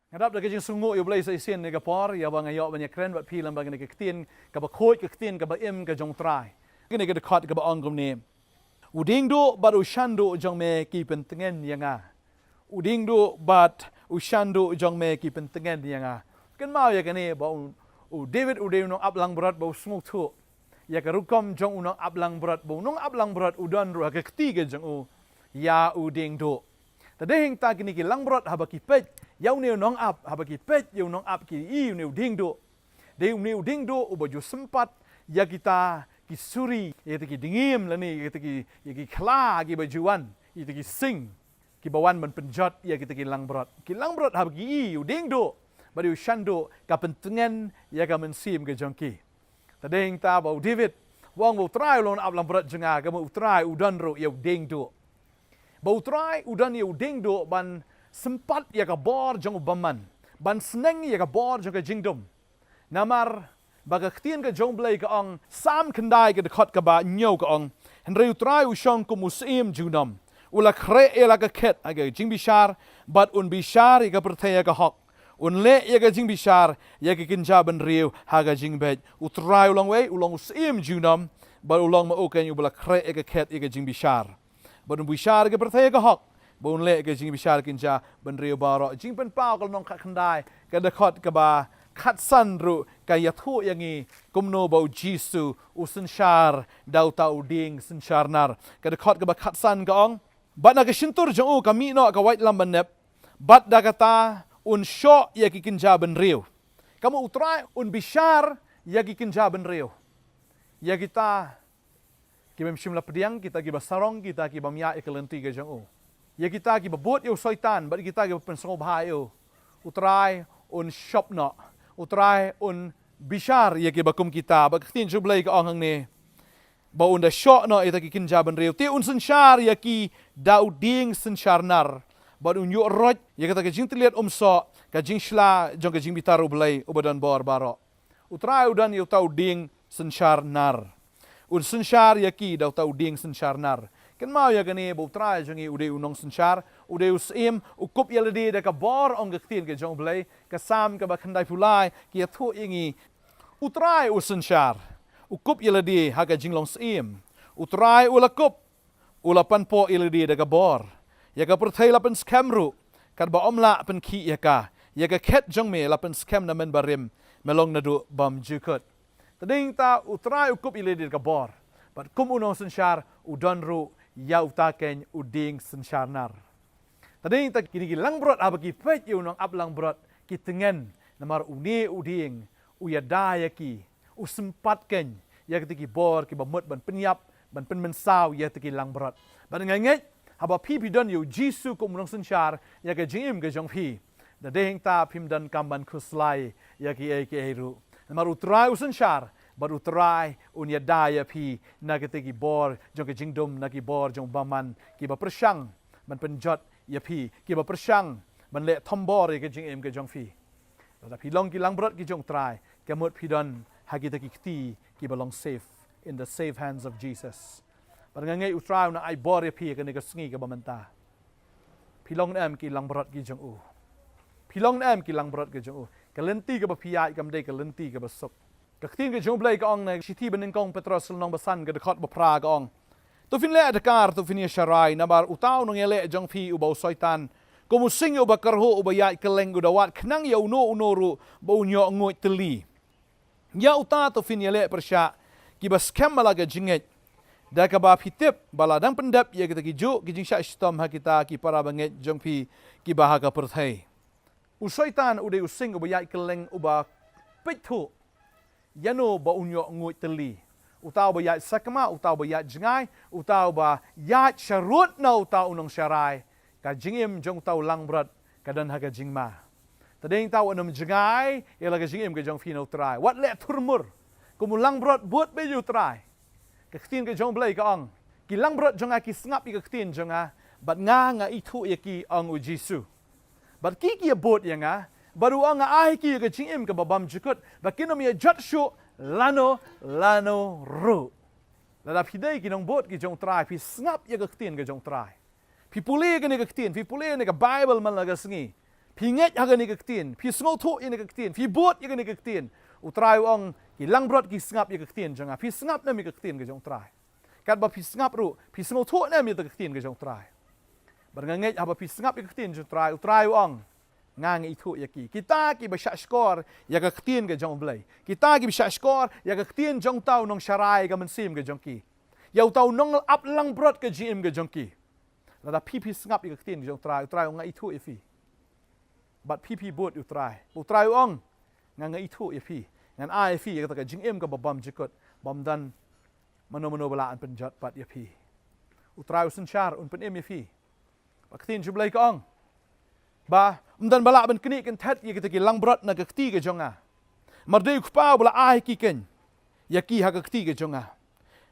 Ngadap dah kejeng sungguh you boleh seisian ni kapor ya bang ayok banyak keren buat film bang ni ketin ka ba khoi ka ketin ka ba em ka jong try. Kini ka dekat ka ba ong kum ni. Uding do baru shando jong me ki pentengen yanga. Uding do bat ushando jong me ki pentengen yanga. Kan mau ya kani ba David udah nong ablang berat bau semuk tu. Ya ka rukom jong unong ablang berat bau nong ablang berat udan ru ka ketiga jong ya uding do. Tadeng ta kini ki lang berat haba ki pet. Yau neu nong ap haba ki pet yau nong ap ki i neu ding do. Deu neu ding do ubaju sempat ya kita ki suri ya ki dingim la ni ya ki khla ki bajuan ya ki sing ki bawan ban penjot ya kita ki lang berat haba ki i ding do bari shando ka pentengen ya ka mensim ke jongki. Tadeng ta bau David wong bau try lon ap lang berat jenga ka mau try udan ro ya ding do. Bau try udan ya ding do ban sempat ya ka bor jong baman ban seneng ya ka bor jong ka jingdom namar baga ktien ka jong blai ka ong sam kendai ka dekat ka ba nyau ka ong henry try u shong ku musim junam ula khre ela ka khet aga jing bishar bat un bishar ya ka perthaya ka hok un le ya ka jing bishar ya ka kinja ban riu ha ka jing bet u try ulong we ulong musim junam bat ulong ma oken u bla khre ya ka khet ya ka jing bishar bat un bishar ka perthaya ka hok Bun le ke jing bishar kinja ban rio baro jing pen pau kal nong khat khandai ka dekhot ka ba khat san ru ka yathu yangi kumno bau jisu usun shar dau tau ding sun shar nar ka dekhot ka ba khat san ka ong bat na ka shintur jong u ka mi no ka white lam ban nep bat da kata un sho ya ki kinja ban rio kamu utrai un bishar ya ki kinja ban rio ya kita kibam shimla pediang kita ki ba sarong kita ki ba mia ikalenti ka jong u ya kita ki babot yo soitan bat kita ki pensong bhai yo utrai un shop no utrai un bishar ya ki bakum kita ba tin jublai ka ong ne ba un da shop no ita ki kinja ban reu ti un sun shar ya ki dauding sun sharnar ba un yo roj ya kita ki jing tliat so ka jing shla jong ka jing bitaru blai ubadan bor baro utrai udan yo tau ding sun sharnar un sun shar ya ki dau tau ding sun sharnar Kan mau ya kani bau try jongi ude unong senchar ude usim ukup yaladi da ka bor ong gektin ke jong blai ka sam ka ba khandai pulai ki thu ingi utrai usenchar ukup yaladi ha ka jinglong sim utrai ulakup ulapan po yaladi da ka bor ya ka perthai lapan skamru kan ba omla pen ki ya ka khet jong me lapan skam na men barim melong na du bam jukut tading ta utrai ukup yaladi da ka bor but kum unong senchar udan ru ya utaken uding sensharnar. Tadi kita kini lang brot abagi pet you nong ab lang brot kitengen namar uni uding uya daya ki usempatken ya ketiki bor ki bamut ban penyap ban pen mensau ya teki lang brot. Ban nganget haba pi don you jisu ko munong senshar ya ke jingim ke jong pi. Da dehing ta pim dan kamban kuslai ya ki ru. Namar utrai usenshar baru terai unya daya pi na ketegi bor jong ke jingdom na ki bor jong baman ki ba persang man penjot ya pi ki ba persang man le thombor ke jing em ke jong fi da pi long ki lang brot ki jong trai ke mot pi don ha ki teki kti ki ba long safe in the safe hands of Jesus par ngai utrai na ai bor ya pi ke ne ka sngi ke ba manta pi long em ki lang brot ki jong u pi long em ki lang brot ke jong u ke lenti ke ba pi ai kam dei ke lenti ke ba sok Ketin ke jong blai ka ong na siti bening kong Petros nong basan ke dekat bapra ka ong. Tu fin le adkar tu fin sharai na bar utaw nong ele jong fi ubaw soitan. Kumusing uba karho uba ya keleng udawat knang ya uno ru ba unyo ngoy teli. Ya uta tu fin ele persya ki bas kem malaga jinget. Da ka ba pitip baladang pendap ya kita kiju kijing sya stom ha kita ki para banget jong fi ki bahaga perthai. Usoitan ude using uba ya keleng uba pitu Yano ba unyo ngoy teli. Utaw ba yat sakma, utaw ba yat jingay, utaw ba yat syarut na utaw unong syaray. Ka jingim jong utaw lang brad, kadan haga jingma. Tadeng taw anam jingay, ilaga jingim ka jong finaw try. Wat le turmur. Kumulang brad buat ba yu try. Kaktin ka jong blay ka ong. Kilang brad jong aki sngap i kaktin jong ha. Bat nga itu yaki ong u Jisu. Bat kiki abot ya nga. Baru ang ai ki ka chingim ka babam jukut bakinom ya jatshu lano ru la pidai ki nong bot ki jong try pi snap ya ka tin ka jong try pi puli ka ni ka tin pi puli ni ka bible man la ka sngi phi nget ha ni kektien phi sngo thu ni kektien phi bot ni kektien utrai ong ki langbrot ki snap ni kektien jonga phi snap na mi kektien ke jong trai kat ba phi snap ru phi sngo thu na mi kektien ke jong trai bar nget ha ba phi snap ni kektien jong trai utrai ong ngang itu yaki kita ki ba skor ya kektien ke jong blai kita ki ba skor ya kektien jong tau nong sharai ga mensim ke jong ki yau tau nong up langbrot ke gm ke jong ki la phi snap ni kektien ke jong trai ong itu ifi but PP bot utrai ong ngang itu ifi ngan ai fi ka ta jing em ka bam jikot bam dan mano bala an penjat pat ifi utrai usun char un pen em ifi baktin jublai ka ong ba dan bala ben kni kan that ye ka lang brot na ka ti ka jonga mardei khpa bala ai ki ken ya ki ha ka ti ka jonga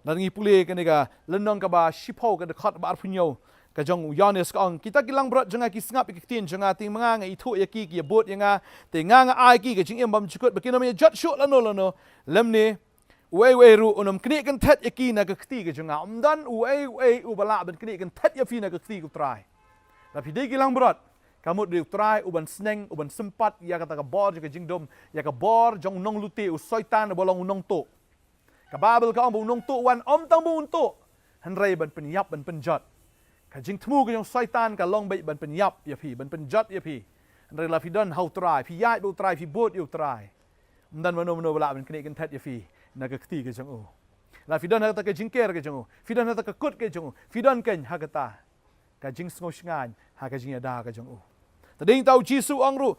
dan ngi pule ka ne ka lenong ka ba shipo ka de khat ba arpunyo ka jong yanes ka ong kita kilang brot jonga ki snap ki tin jonga ting mga nga itu ya ki bot yanga te nga ai ki ka jing em bam chukot bakino me jot shot lano lemne we ru onom kni kan that ya ki na ka ti ka jonga dan we u bala ben kni kan that ya fi na ka ti ku try la pi de kilang brot kamu di try uban sneng uban sempat ya kata ka bor ka jing dom ya ka bor jong nong lute u soitan bolong nong to ka babel ka ong nong to wan tang bu to hanrei ban penyap ban penjot ka jing thmu ka jong soitan ka long bai ban penyap ya phi ban penjot ya phi hanrei la phi don how try phi yai bu try phi bot you try dan mano bala ban kni kan that ya phi na ka kti ka jong o la phi don ha ta ka jing ker ka jong o phi don ha ta ka kut ka jong o phi don ken ha ka ta ka jing sngo shngan ha ka jing ada ka jong o tading tau jisu ang ru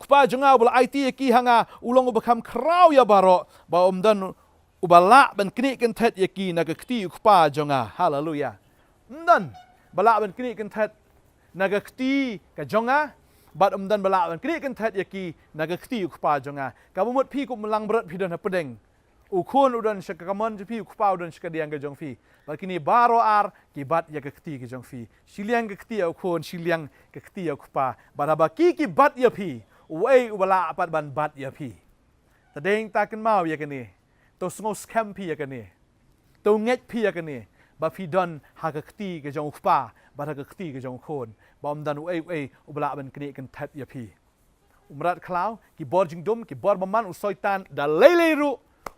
pa jonga bula IT ki hanga ulong ubakam kraw ya baro ba dan ubala ban kni kan that ya ki na ka kti pa jonga hallelujah dan bala ban kni kan that na ka kti ka jonga bat dan bala ban kni kan that ya ki na ka kti pa jonga ka bumut phi ku melang berat phi don pedeng ukun udan syakaman phi ku pa udan syakadiang ka jong phi ba kini baro ar ki bat ya ka kti ka jong phi siliang ka kti ukun siliang ka kti ku pa baraba ki bat ya phi wei ubala apat ban bat ya phi tadeng ta kan mau ya kani to sngo scam phi ya kani to nget phi ya kani ba phi don ha ka kti ka jong pa ba ha ka kti ka jong khon ba dan wei ubala ban kani kan that ya phi umrat klau ki bor jing dum ki bor baman u soitan da lele ru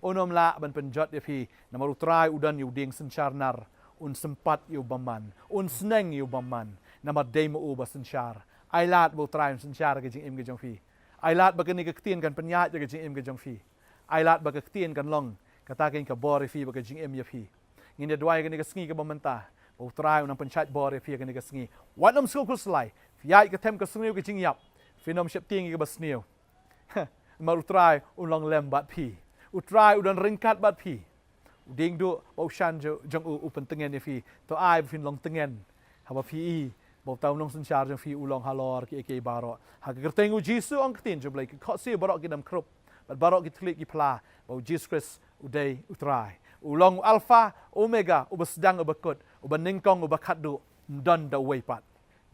onom la ban penjot ya phi namar utrai udan yu ding senchar nar un sempat yu baman un sneng yu baman namar demo u ba senchar ai lat bo trai senchar ka jing em ka jong phi ai lat ba kani ka ktien kan penyat ka jing em ka jong phi ai lat ba ka ktien kan long kata ken ka bor phi ba ka jing em ya phi ngin dwai kani ka sngi ka bamanta bo trai unang penchat bor phi kani ka sngi wanam sul kul slai yai ka tem ka sngi ka jing yap finom shep ting ka basniu mar utrai ulong lem bat phi utrai udan ringkat bat phi ding do bo shan jong u pen tengen ya phi to ai fin long tengen ha ba phi bo tau nong senchar jong phi ulong halor ki baro ha ka tengu jisu ong ktin jo blai ko si barok ki dam krop bat barok ki tlik ki pla bo jesus christ udai utrai ulong alpha omega ubasdang ubakut ubaningkong ubakadu don da way pat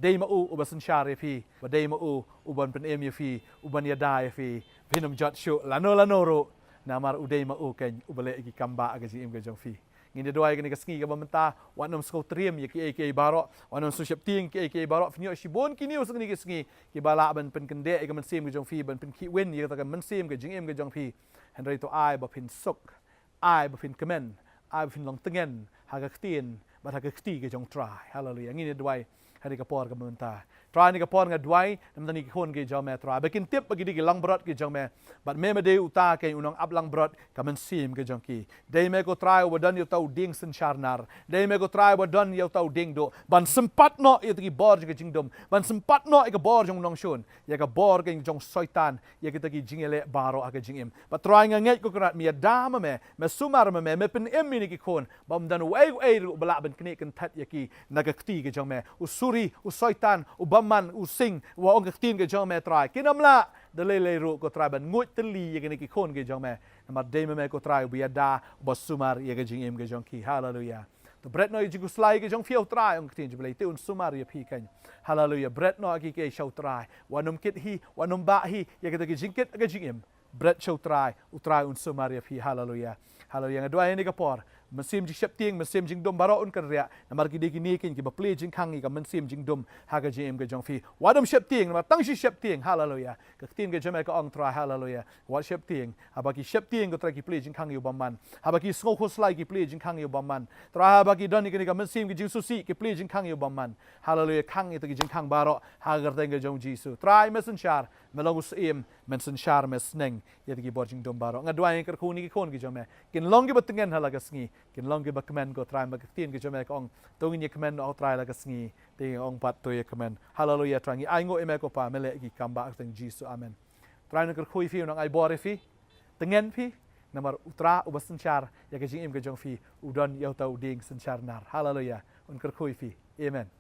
dei ma u ubasan share phi ba dei ma u uban pen em phi uban ya dai phi pinum jot shu lano ro namar udei ma u ken ubale ki kamba aga ji em ga jong phi ngin doai gani ka sngi ka bamenta wanam sko triem ye ki baro wanam su shep ting ki baro fnyo shibon ki niu sngi ki sngi ki bala ban pen kende ga man sim ga jong phi ban pen ki wen ye ta ga man sim ga jing em ga jong phi henry to ai ba pin suk ai ba pin kemen ai ba pin long tengen ha ga ktien ba ha ga kti ga jong try hallelujah ngin doai hari ka por ka bamenta try ni ka por nga doai nam tani ki khon ge jong me try ba kin tip ba ki lang brot ki jong me but me de uta ke unang ablang brot ka man sim ga jong ki dei me ko try wa dan yo tau ding sen charnar dei me ko try wa dan yo tau ding do ban sempat no it ki bor ga jingdom ban sempat no ka bor jong nong shun ya ka bor ga jong soitan ya ki taki jingele baro aga jingim ba try nga nget ko krat mi dama me sumar me pen em ni ki khon bam dan wei bala ban kni kan that ya ki naga kti ga jong me usuri usoitan ubaman using wa ong ktin ga jong me try kinamla de lele ru ko try ban ngut teli ye ki khon ge jong me namar de me ko try bi da bosumar ye ga jing em ga jong ki hallelujah to bret no jigu slai ge jong fiau try ong ktin jble te un sumar ye pi kan hallelujah bret no ki ke show try wanum kit hi wanum ba hi ye ga jing kit ga jing em bret show try utrai un sumar ye pi hallelujah hallelujah ngadua ni ka por mesim jing siap tieng mesim jing dom baro un kan ria namar ki de ki ni kin ki ba play jing khang ki ka mesim jing dom ha ga jim ga jong fi wadam siap tieng namar tang shi siap tieng hallelujah ka tin ga jame ka ong tra hallelujah wa siap tieng aba ki siap tieng ko tra ki play jing khang yu baman aba ki sngo ko slai ki play jing khang yu baman tra aba ki don ni ka mesim ki jing susi ki play jing khang yu baman hallelujah khang itu ki jing khang baro ha ga ga jong jisu try mesen char melongus im mensen char mes neng ya ki bor jing dom baro ngadwai ka khu ni ki khon ki jame kin long ki batengen hala ga sngi kin long ki ba kemen ko try ma ka tin ki jame ka ong tong ni kemen o try la ga sngi te ong pat to ye kemen hallelujah trangi ai ngo eme ko pa mele ki kamba teng jisu amen try na ka khui fi nang ai bor fi tengen fi namar utra ubasen char ya ka jing im ka jong fi udon yau tau ding sen char nar hallelujah un ka khui fi amen